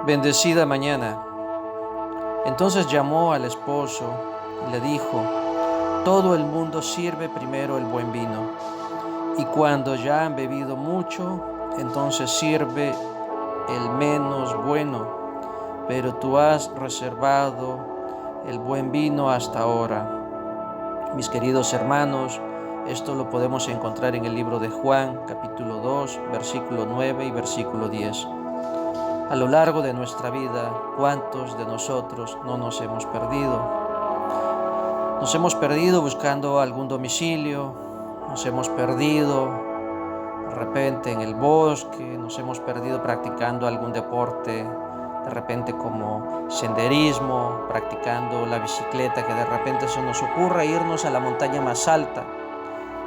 Bendecida mañana. Entonces llamó al esposo y le dijo: todo el mundo sirve primero el buen vino, y cuando ya han bebido mucho, entonces sirve el menos bueno, pero tú has reservado el buen vino hasta ahora. Mis queridos hermanos, esto lo podemos encontrar en el libro de Juan, capítulo 2, versículo 9 y versículo 10. A lo largo de nuestra vida, ¿cuántos de nosotros no nos hemos perdido? Nos hemos perdido buscando algún domicilio, nos hemos perdido de repente en el bosque, nos hemos perdido practicando algún deporte, de repente como senderismo, practicando la bicicleta, que de repente se nos ocurra irnos a la montaña más alta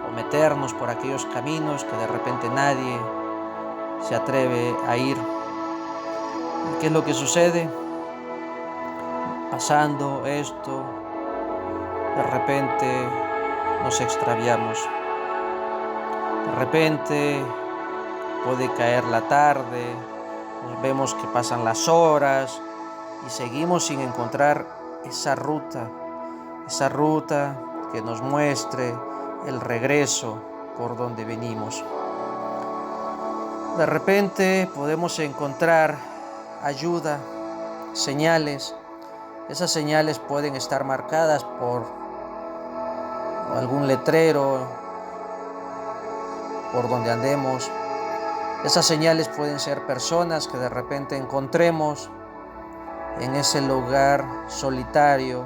o meternos por aquellos caminos que de repente nadie se atreve a ir. ¿Qué es lo que sucede? Pasando esto, de repente nos extraviamos. De repente puede caer la tarde, nos vemos que pasan las horas y seguimos sin encontrar esa ruta que nos muestre el regreso por donde venimos. De repente podemos encontrar ayuda, señales. Esas señales pueden estar marcadas por algún letrero por donde andemos. Esas señales pueden ser personas que de repente encontremos en ese lugar solitario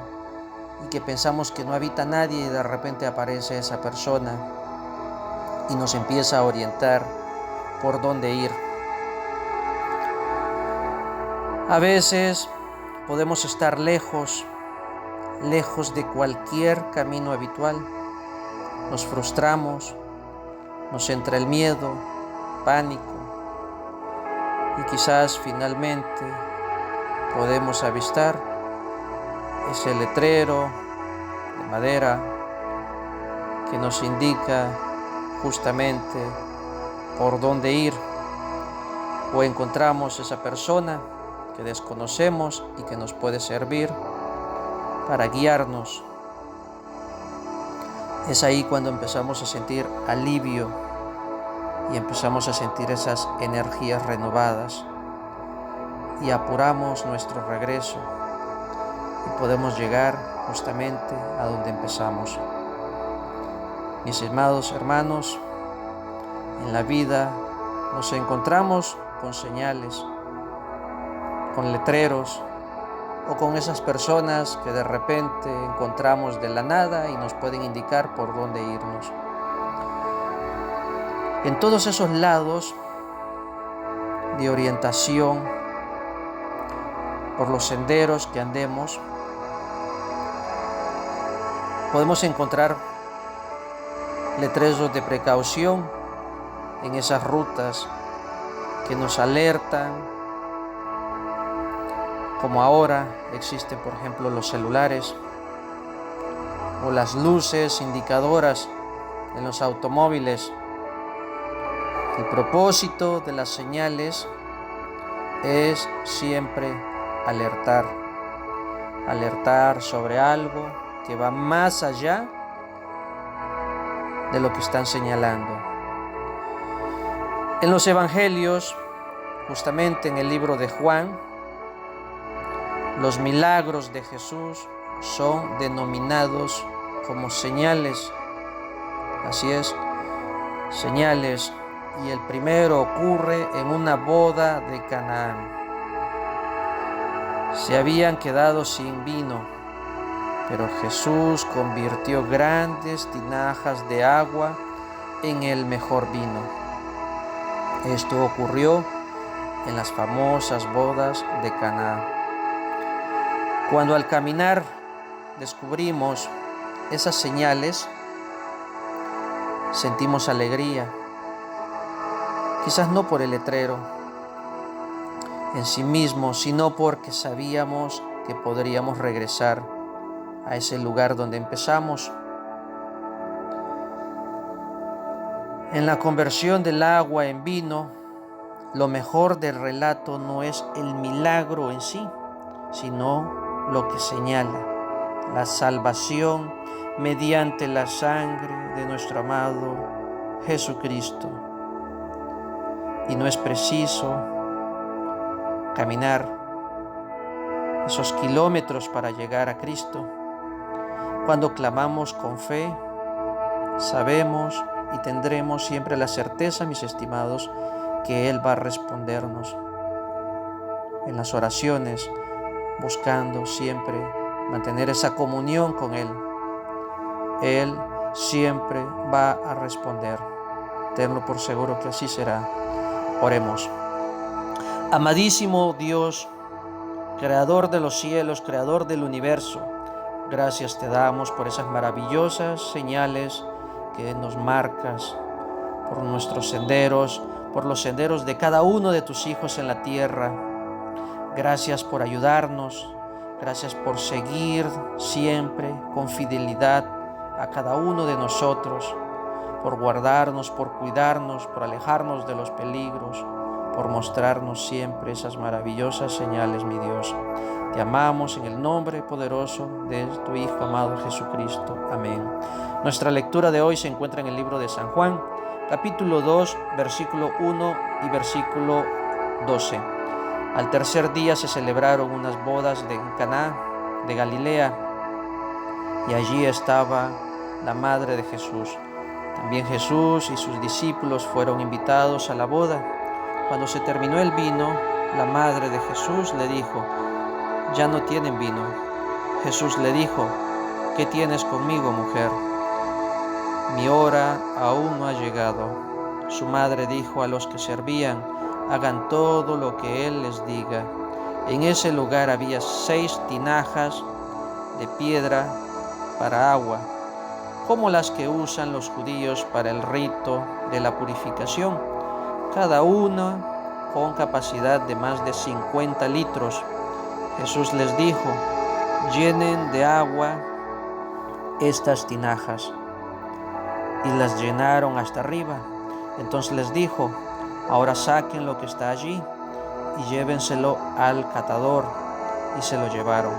y que pensamos que no habita nadie, y de repente aparece esa persona y nos empieza a orientar por dónde ir. A veces podemos estar lejos de cualquier camino habitual. Nos frustramos, nos entra el miedo, pánico, y quizás finalmente podemos avistar ese letrero de madera que nos indica justamente por dónde ir, o encontramos esa persona que desconocemos y que nos puede servir para guiarnos. Es ahí cuando empezamos a sentir alivio y empezamos a sentir esas energías renovadas y apuramos nuestro regreso y podemos llegar justamente a donde empezamos. Mis amados hermanos, en la vida nos encontramos con señales, con letreros o con esas personas que de repente encontramos de la nada y nos pueden indicar por dónde irnos. En todos esos lados de orientación, por los senderos que andemos, podemos encontrar letreros de precaución en esas rutas que nos alertan, como ahora existen, por ejemplo, los celulares o las luces indicadoras en los automóviles. El propósito de las señales es siempre alertar sobre algo que va más allá de lo que están señalando. En los evangelios, justamente en el libro de Juan, los milagros de Jesús son denominados como señales. Así es, señales. Y el primero ocurre en una boda de Canaán. Se habían quedado sin vino, pero Jesús convirtió grandes tinajas de agua en el mejor vino. Esto ocurrió en las famosas bodas de Caná. Cuando al caminar descubrimos esas señales, sentimos alegría. Quizás no por el letrero en sí mismo, sino porque sabíamos que podríamos regresar a ese lugar donde empezamos. En la conversión del agua en vino, lo mejor del relato no es el milagro en sí, sino lo que señala la salvación mediante la sangre de nuestro amado Jesucristo. Y no es preciso caminar esos kilómetros para llegar a Cristo. Cuando clamamos con fe, sabemos y tendremos siempre la certeza, mis estimados, que Él va a respondernos en las oraciones, buscando siempre mantener esa comunión con Él. Él siempre va a responder. Tenlo por seguro que así será. Oremos. Amadísimo Dios, Creador de los cielos, Creador del universo, gracias te damos por esas maravillosas señales que nos marcas, por nuestros senderos, por los senderos de cada uno de tus hijos en la tierra. Gracias por ayudarnos, gracias por seguir siempre con fidelidad a cada uno de nosotros, por guardarnos, por cuidarnos, por alejarnos de los peligros, por mostrarnos siempre esas maravillosas señales, mi Dios. Te amamos en el nombre poderoso de tu Hijo amado Jesucristo. Amén. Nuestra lectura de hoy se encuentra en el libro de San Juan, capítulo 2, versículo 1 y versículo 12. Al tercer día se celebraron unas bodas en Caná de Galilea, y allí estaba la madre de Jesús. También Jesús y sus discípulos fueron invitados a la boda. Cuando se terminó el vino, la madre de Jesús le dijo: «Ya no tienen vino». Jesús le dijo: «¿Qué tienes conmigo, mujer? Mi hora aún no ha llegado». Su madre dijo a los que servían: «Hagan todo lo que Él les diga». En ese lugar había 6 tinajas de piedra para agua, como las que usan los judíos para el rito de la purificación, cada una con capacidad de más de 50 litros. Jesús les dijo: «Llenen de agua estas tinajas». Y las llenaron hasta arriba. Entonces les dijo: «Ahora saquen lo que está allí y llévenselo al catador». Y se lo llevaron.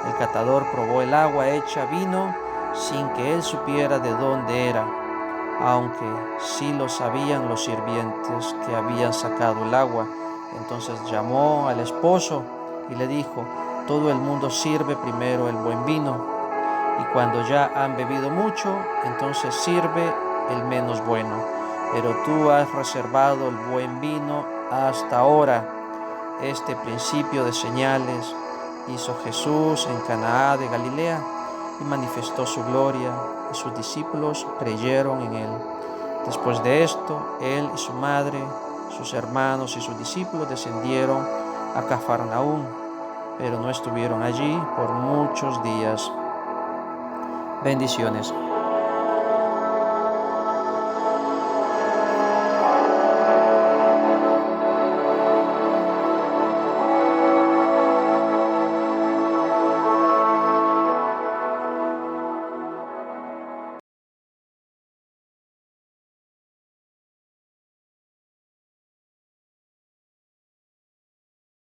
El catador probó el agua hecha vino sin que él supiera de dónde era, aunque sí lo sabían los sirvientes que habían sacado el agua. Entonces llamó al esposo y le dijo: «Todo el mundo sirve primero el buen vino, y cuando ya han bebido mucho, entonces sirve el menos bueno. Pero tú has reservado el buen vino hasta ahora». Este principio de señales hizo Jesús en Caná de Galilea y manifestó su gloria, y sus discípulos creyeron en él. Después de esto, él y su madre, sus hermanos y sus discípulos descendieron a Cafarnaúm, pero no estuvieron allí por muchos días. Bendiciones.